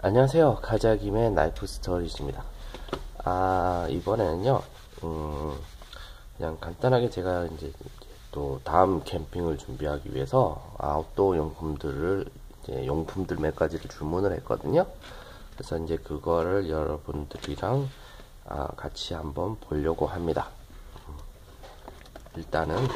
안녕하세요. 가자김의 나이프 스토리즈입니다. 이번에는요, 그냥 간단하게 제가 이제 또 다음 캠핑을 준비하기 위해서 아웃도어 용품들 몇 가지를 주문을 했거든요. 그래서 이제 그거를 여러분들이랑 같이 한번 보려고 합니다. 일단은,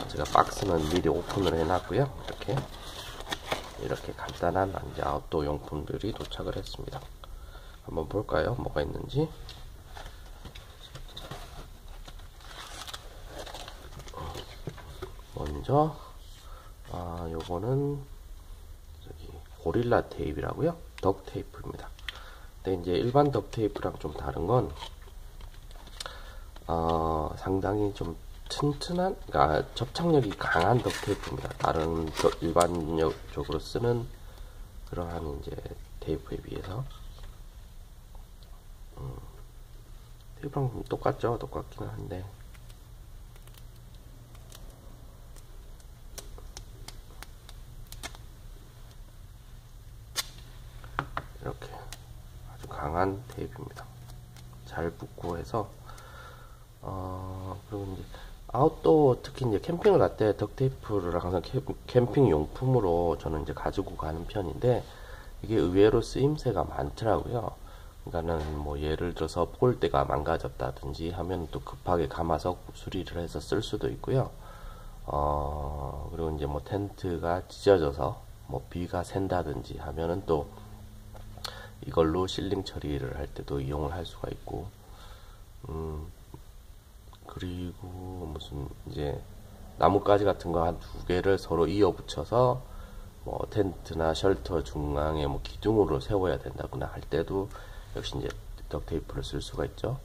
제가 박스는 미리 오픈을 해놨고요. 이렇게 간단한 이제 아웃도어 용품들이 도착을 했습니다. 한번 볼까요? 뭐가 있는지. 먼저 요거는 고릴라 테이프라고요. 덕 테이프입니다. 근데 이제 일반 덕 테이프랑 좀 다른 건 상당히 좀 튼튼한, 그러니까 접착력이 강한 덕테이프입니다. 다른 일반적으로 쓰는 그러한 이제 테이프에 비해서. 테이프랑 똑같죠? 똑같기는 한데. 이렇게 아주 강한 테이프입니다. 잘 붙고 해서, 그리고 이제 아웃도어, 특히 이제 캠핑을 갈 때 덕테이프를 항상 캠핑 용품으로 저는 이제 가지고 가는 편인데, 이게 의외로 쓰임새가 많더라고요. 그러니까는 뭐 예를 들어서 폴대가 망가졌다든지 하면 또 급하게 감아서 수리를 해서 쓸 수도 있고요. 그리고 이제 뭐 텐트가 찢어져서 뭐 비가 샌다든지 하면은 또 이걸로 실링 처리를 할 때도 이용을 할 수가 있고, 그리고 무슨 이제 나뭇가지 같은 거 한 두 개를 서로 이어 붙여서 뭐 텐트나 쉘터 중앙에 뭐 기둥으로 세워야 된다거나 할 때도 역시 이제 덕테이프를 쓸 수가 있죠.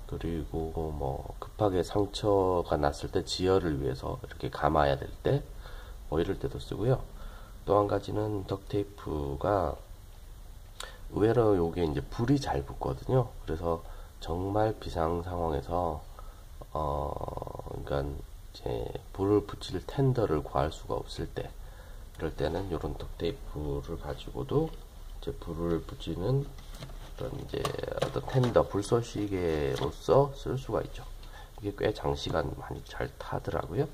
그리고 뭐 급하게 상처가 났을 때 지혈을 위해서 이렇게 감아야 될 때 뭐 이럴 때도 쓰고요. 또 한 가지는 덕테이프가 의외로 요게 이제 불이 잘 붙거든요. 그래서 정말 비상 상황에서 그러니까 이제 불을 붙일 텐더를 구할 수가 없을 때, 이럴 때는 이런 덕테이프를 가지고도 이제 불을 붙이는 그런 이제 어떤 텐더, 불쏘시개로서 쓸 수가 있죠. 이게 꽤 장시간 많이 잘 타더라고요.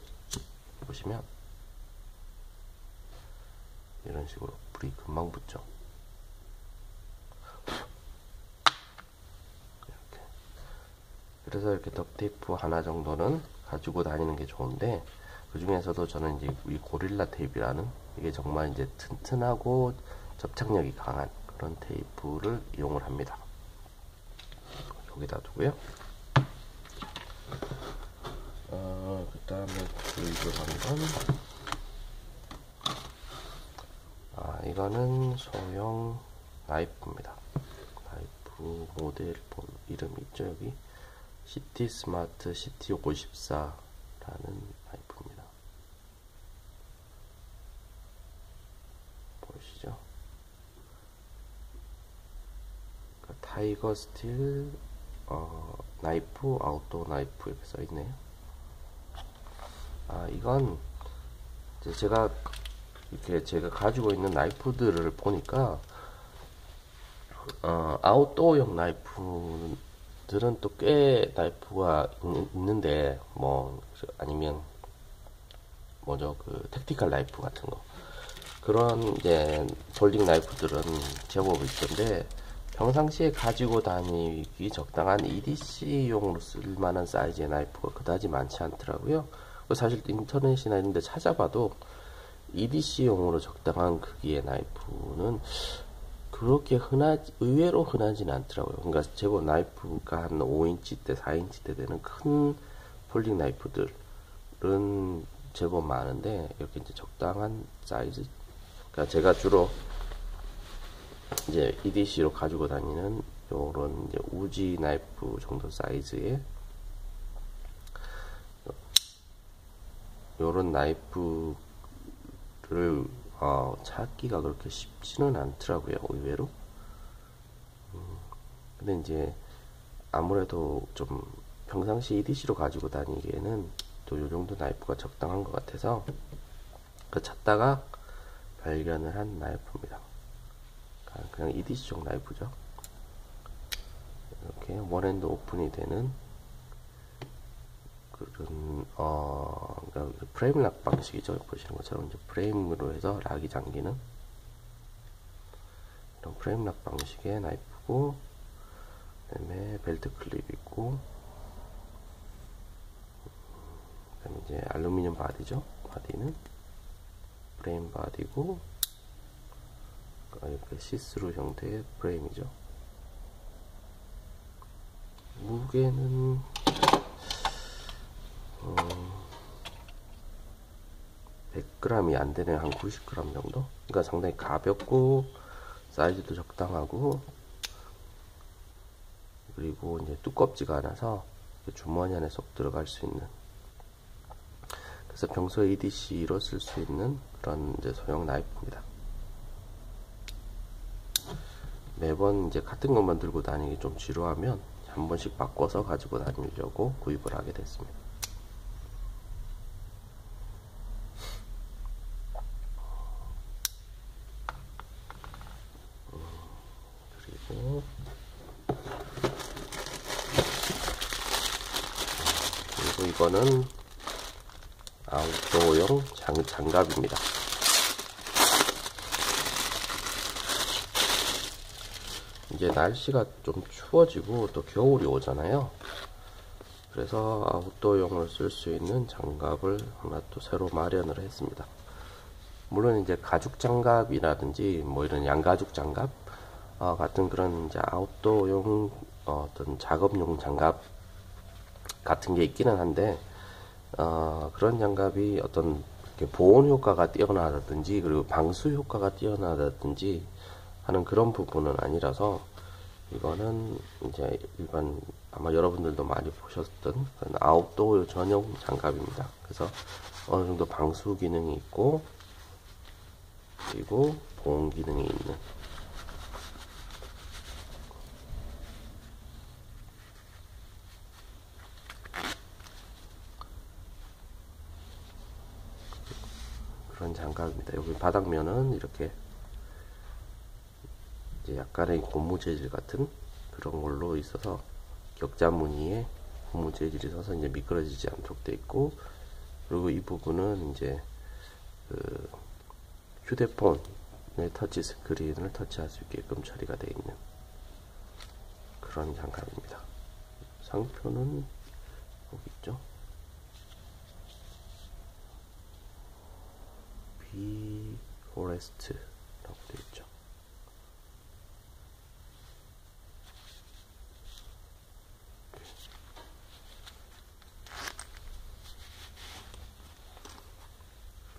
보시면 이런 식으로 불이 금방 붙죠. 그래서 이렇게 덕테이프 하나 정도는 가지고 다니는 게 좋은데, 그 중에서도 저는 이제 이 고릴라 테이프라는, 이게 정말 이제 튼튼하고 접착력이 강한 그런 테이프를 이용을 합니다. 여기다 두고요. 그 다음에 구입을 한 건, 이거는 소형 나이프입니다. 나이프 모델 이름이 있죠, 여기. 시티 스마트 CT54라는 나이프입니다. 보이시죠? 그러니까 타이거 스틸 나이프, 아웃도어 나이프 이렇게 써있네요. 이건 이제 제가 가지고 있는 나이프들을 보니까 아웃도어용 나이프들은 또 꽤 나이프가 있는데, 뭐 아니면 뭐죠, 그 택티컬 나이프 같은 거, 그런 이제 폴딩 나이프들은 제법 있던데, 평상시에 가지고 다니기 적당한 EDC용으로 쓸만한 사이즈의 나이프가 그다지 많지 않더라고요. 사실 인터넷이나 이런 데 찾아봐도 EDC용으로 적당한 크기의 나이프는 그렇게 의외로 흔하지는 않더라고요. 그러니까 제법 나이프가 한 5인치대, 4인치대 되는 큰 폴딩 나이프들은 제법 많은데, 이렇게 이제 적당한 사이즈, 그러니까 제가 주로 이제 EDC로 가지고 다니는 요런 이제 우지 나이프 정도 사이즈의 요런 나이프를 찾기가 그렇게 쉽지는 않더라고요, 의외로. 근데 이제 아무래도 좀 평상시 EDC로 가지고 다니기에는 또 요 정도 나이프가 적당한 것 같아서 그 찾다가 발견을 한 나이프입니다. 그냥 EDC용 나이프죠. 이렇게 원핸드 오픈이 되는 그런 그러니까 프레임 락 방식이죠. 보시는 것처럼 이제 프레임으로 해서 락이 잠기는 이런 프레임 락 방식의 나이프고, 그다음에 벨트 클립 있고, 그다음에 이제 알루미늄 바디죠. 바디는 프레임 바디고, 이렇게 시스루 형태의 프레임이죠. 무게는 100g이 안 되네. 한 90g 정도? 그러니까 상당히 가볍고 사이즈도 적당하고, 그리고 이제 두껍지가 않아서 주머니 안에 쏙 들어갈 수 있는, 그래서 평소에 EDC로 쓸 수 있는 그런 이제 소형 나이프입니다. 매번 이제 같은 것만 들고 다니기 좀 지루하면 한 번씩 바꿔서 가지고 다니려고 구입을 하게 됐습니다. 그리고 이거는 아웃도어용 장갑입니다. 이제 날씨가 좀 추워지고 또 겨울이 오잖아요. 그래서 아웃도어용으로 쓸 수 있는 장갑을 하나 또 새로 마련을 했습니다. 물론 이제 가죽 장갑이라든지 뭐 이런 양가죽 장갑 같은 그런 이제 아웃도어용 어떤 작업용 장갑 같은 게 있기는 한데, 그런 장갑이 어떤 이렇게 보온 효과가 뛰어나다든지 그리고 방수 효과가 뛰어나다든지 하는 그런 부분은 아니라서, 이거는 이제 일반 아마 여러분들도 많이 보셨던 그런 아웃도어 전용 장갑입니다. 그래서 어느 정도 방수 기능이 있고, 그리고 보온 기능이 있는 그런 장갑입니다. 여기 바닥면은 이렇게 이제 약간의 고무 재질 같은 그런 걸로 있어서 격자 무늬에 고무 재질이 있어서 이제 미끄러지지 않도록 되어 있고, 그리고 이 부분은 이제 그 휴대폰의 터치 스크린을 터치할 수 있게끔 처리가 되어 있는 그런 장갑입니다. 상표는 여기 있죠. 비포레스트라고 되어 있죠.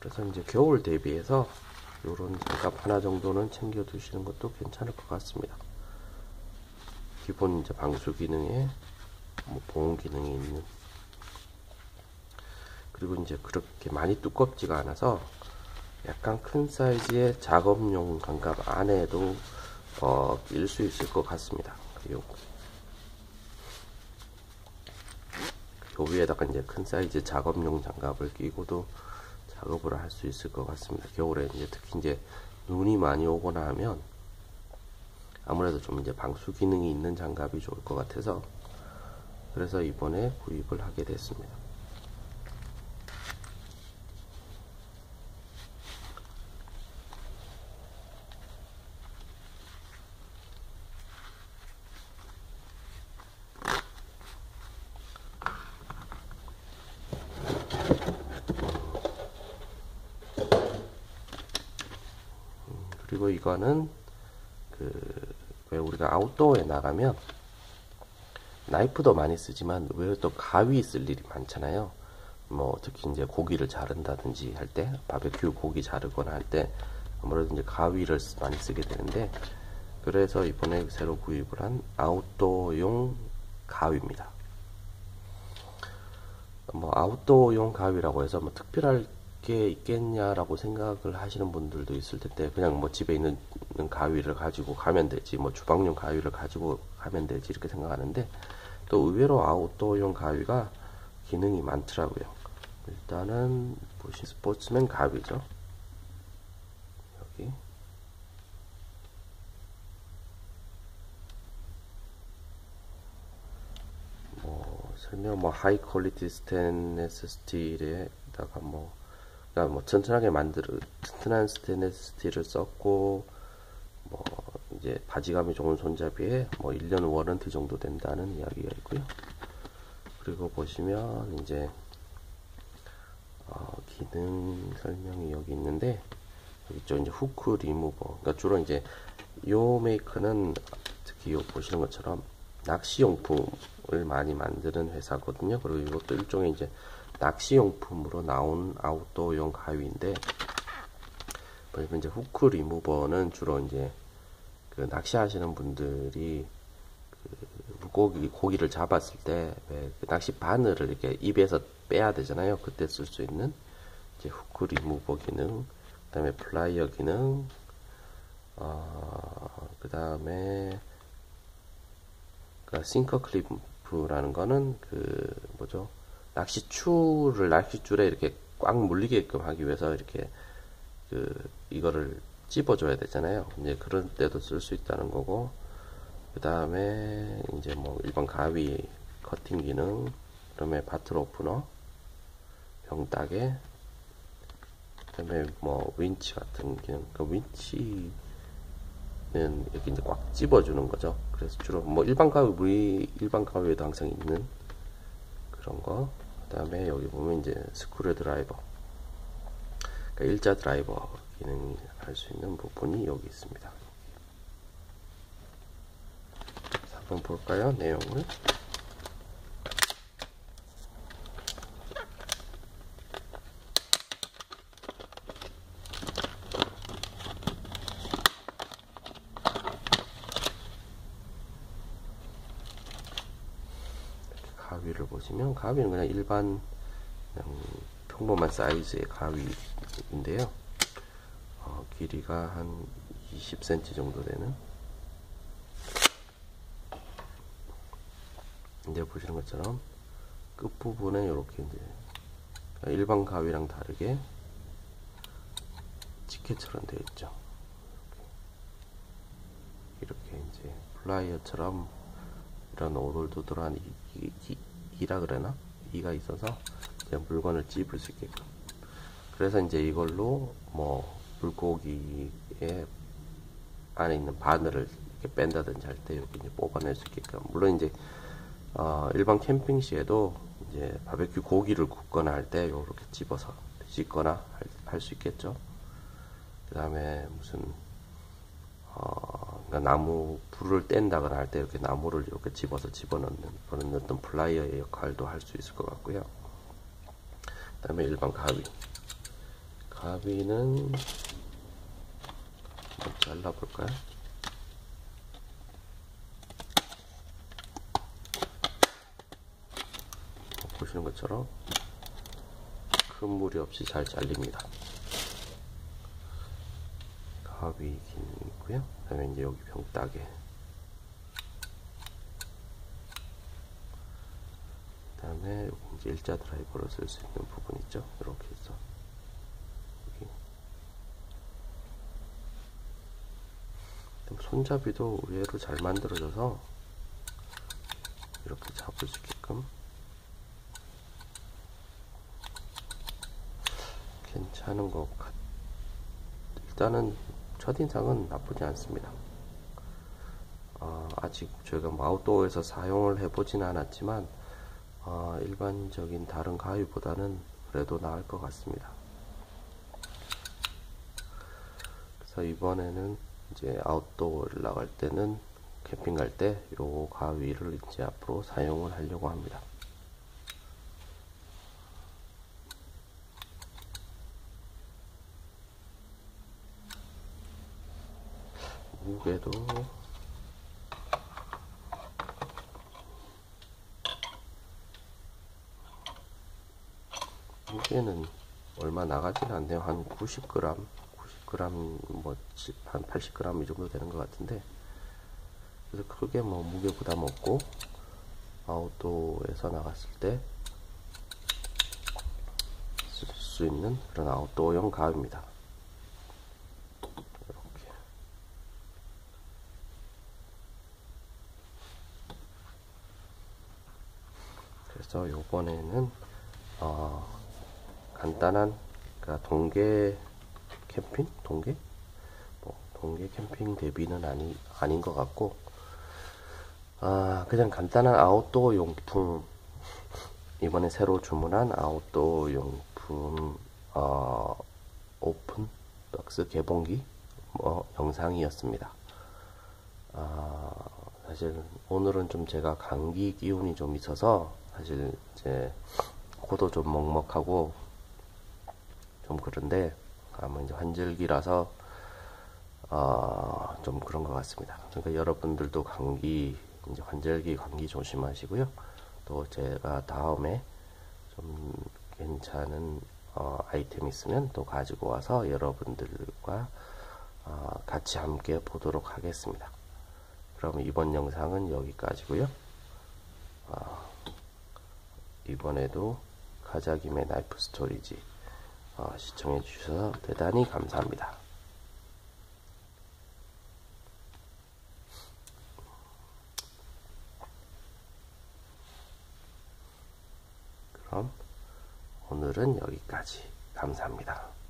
그래서 이제 겨울 대비해서 이런 장갑 하나 정도는 챙겨 두시는 것도 괜찮을 것 같습니다. 기본 이제 방수 기능에 뭐 보온 기능이 있는, 그리고 이제 그렇게 많이 두껍지가 않아서 약간 큰 사이즈의 작업용 장갑 안에도 낄 수 있을 것 같습니다. 요 위에다가 이제 큰 사이즈 작업용 장갑을 끼고도 작업을 할 수 있을 것 같습니다. 겨울에 이제 특히 이제 눈이 많이 오거나 하면 아무래도 좀 이제 방수 기능이 있는 장갑이 좋을 것 같아서, 그래서 이번에 구입을 하게 됐습니다. 그리고 이거는 왜 우리가 아웃도어에 나가면 나이프도 많이 쓰지만 왜 또 가위 쓸 일이 많잖아요. 뭐 특히 이제 고기를 자른다든지 할 때, 바베큐 고기 자르거나 할 때 아무래도 이제 가위를 많이 쓰게 되는데, 그래서 이번에 새로 구입을 한 아웃도어용 가위입니다. 뭐 아웃도어용 가위라고 해서 뭐 특별할 게 있겠냐라고 생각을 하시는 분들도 있을 텐데, 그냥 뭐 집에 있는 가위를 가지고 가면 되지, 뭐 주방용 가위를 가지고 가면 되지, 이렇게 생각하는데, 또 의외로 아웃도어용 가위가 기능이 많더라고요. 일단은 보시면 스포츠맨 가위죠. 여기 들면 뭐 하이 퀄리티 스테인리스 스틸에다가 뭐 그러니까 뭐 튼튼한 스테인리스 스틸을 썼고 뭐 이제 바지감이 좋은 손잡이에 뭐 1년 워런티 정도 된다는 이야기가 있고요. 그리고 보시면 이제 기능 설명이 여기 있는데 여기 있죠. 이제 후크 리무버. 그러니까 주로 이제 요 메이커는 특히 요 보시는 것처럼 낚시용품을 많이 만드는 회사거든요. 그리고 이것도 일종의 이제 낚시용품으로 나온 아웃도어용 가위인데, 보시면 이제 후크 리무버는 주로 이제 그 낚시하시는 분들이 그 고기를 잡았을 때 왜 그 낚시 바늘을 이렇게 입에서 빼야 되잖아요. 그때 쓸 수 있는 이제 후크 리무버 기능, 그다음에 플라이어 기능, 그다음에 그러니까 싱커 클리프라는 거는 그 뭐죠? 낚시줄에 이렇게 꽉 물리게끔 하기 위해서 이렇게 그 이거를 찝어줘야 되잖아요. 이제 그런 때도 쓸 수 있다는 거고, 그 다음에 이제 뭐 일반 가위 커팅 기능, 그다음에 바틀 오프너, 병따개, 그다음에 뭐 윈치 같은 기능. 그 윈치는 이렇게 이제 꽉 찝어주는 거죠. 그래서 주로 뭐 일반 가위에도 항상 있는 그런 거. 그다음에 여기 보면 이제 스크류 드라이버, 그러니까 일자 드라이버 기능이 할 수 있는 부분이 여기 있습니다. 한번 볼까요? 내용을. 가위를 보시면, 가위는 그냥 일반 그냥 평범한 사이즈의 가위인데요. 길이가 한 20cm 정도 되는. 이제 보시는 것처럼 끝부분에 이렇게 이제 일반 가위랑 다르게 집게처럼 되어 있죠. 이렇게 이제 플라이어처럼 이런 오돌도돌한 이라 그러나? 이가 있어서 이제 물건을 찝을 수 있게끔. 그래서 이제 이걸로 뭐 물고기의 안에 있는 바늘을 이렇게 뺀다든지 할 때 여기 이제 뽑아낼 수 있게끔. 물론 이제 일반 캠핑 시에도 이제 바베큐 고기를 굽거나 할 때 이렇게 집어서 씻거나 할 수 있겠죠. 그 다음에 무슨 그러니까 나무 불을 뗀다거나 할 때 이렇게 나무를 이렇게 집어서 집어넣는 그런 어떤 플라이어의 역할도 할 수 있을 것 같고요. 그 다음에 일반 가위는 한번 잘라볼까요? 보시는 것처럼 큰 무리 없이 잘 잘립니다. 가위 기능이 있고요. 그 다음에 이제 여기 병따개, 그 다음에 이제 일자 드라이버로 쓸 수 있는 부분 있죠. 이렇게 해서 여기 손잡이도 의외로 잘 만들어져서 이렇게 잡을 수 있게끔 괜찮은 것 일단은 첫인상은 나쁘지 않습니다. 아직 저희가 뭐 아웃도어에서 사용을 해보지는 않았지만 일반적인 다른 가위보다는 그래도 나을 것 같습니다. 그래서 이번에는 이제 아웃도어를 나갈 때는, 캠핑 갈 때 요 가위를 이제 앞으로 사용을 하려고 합니다. 무게는 얼마 나가진 않네요. 한 90g 뭐 한 80g 이 정도 되는 것 같은데, 그래서 크게 뭐 무게 부담 없고 아웃도어에서 나갔을 때 쓸 수 있는 그런 아웃도어용 가위입니다. 이렇게. 그래서 그래서 요번에는 간단한, 그러니까 동계 캠핑? 동계? 뭐 동계 캠핑 대비는 아닌 것 같고, 그냥 간단한 아웃도어 용품, 이번에 새로 주문한 아웃도어 용품 오픈 박스 개봉기 영상이었습니다. 사실 오늘은 좀 제가 감기 기운이 좀 있어서 사실 이제 코도 좀 먹먹하고 좀 그런데, 아마 이제 환절기라서 좀 그런 것 같습니다. 그러니까 여러분들도 이제 환절기 감기 조심하시고요. 또 제가 다음에 좀 괜찮은 아이템 있으면 또 가지고 와서 여러분들과 같이 함께 보도록 하겠습니다. 그럼 이번 영상은 여기까지고요. 이번에도 가자김의 나이프 스토리지 시청해 주셔서 대단히 감사합니다. 그럼 오늘은 여기까지. 감사합니다.